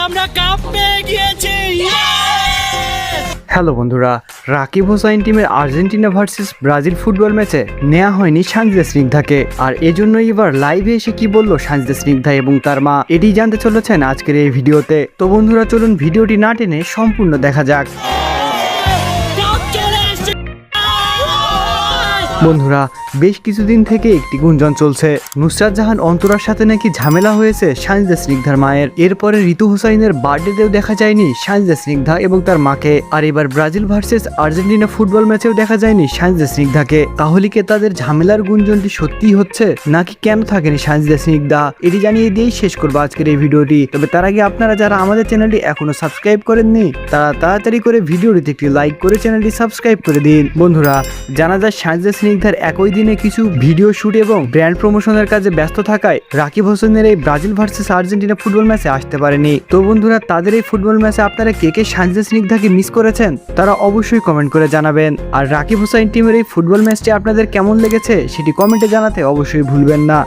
আমরা কাপ পেয়ে গিয়েছি। হ্যালো বন্ধুরা, রাকিব হোসাইন টিমের আর্জেন্টিনা ভার্সেস ব্রাজিল ফুটবল ম্যাচে নেওয়া হয়নি সানজিদা স্নিগ্ধাকে, আর এজন্যই এবার লাইভে এসে কি বললো সানজিদা স্নিগ্ধা এবং তার মা, এটি জানতে চলেছেন আজকের এই ভিডিওতে। তো বন্ধুরা চলুন ভিডিওটি না টেনে সম্পূর্ণ দেখা যাক। বন্ধুরা, বেশ কিছুদিন থেকে একটি গুঞ্জন চলছে, নুসরাত জাহান অন্তরার সাথে নাকি ঝামেলা হয়েছে সানজিদা স্নিগ্ধার মায়ের। এরপরে ঋতু হোসাইনের বার্থডেতেও দেখা যায়নি সানজিদা স্নিগ্ধা এবং তার মাকে, আর এবার ব্রাজিল ভার্সেস আর্জেন্টিনা ফুটবল ম্যাচেও দেখা যায়নি সানজিদা স্নিগ্ধাকে। তাহলে কি তাদের ঝামেলার গুঞ্জনটি সত্যিই হচ্ছে, নাকি কেন থাকেনি সানজিদা স্নিগ্ধা, এটি জানিয়ে দিয়েই শেষ করবো আজকের এই ভিডিওটি। তবে তার আগে আপনারা যারা আমাদের চ্যানেলটি এখনো সাবস্ক্রাইব করেননি, তারা তাড়াতাড়ি করে ভিডিওটিতে একটি লাইক করে চ্যানেলটি সাবস্ক্রাইব করে দিন। বন্ধুরা, জানা যায় সানজিদা স্নিগ্ধার একই দিনে কিছু ভিডিও শুট এবং ব্র্যান্ড প্রমোশনের কাজে ব্যস্ত থাকায় রাকিব হোসেনের এই ব্রাজিল ভার্সেস আর্জেন্টিনা ফুটবল ম্যাচে আসতে পারেনি। তো বন্ধুরা, তাদের এই ফুটবল ম্যাচে আপনারা কে কে সানজিদা স্নিগ্ধাকে মিস করেছেন তারা অবশ্যই কমেন্ট করে জানাবেন। আর রাকিব হোসাইন টিমের এই ফুটবল ম্যাচটি আপনাদের কেমন লেগেছে সেটি কমেন্টে জানাতে অবশ্যই ভুলবেন না।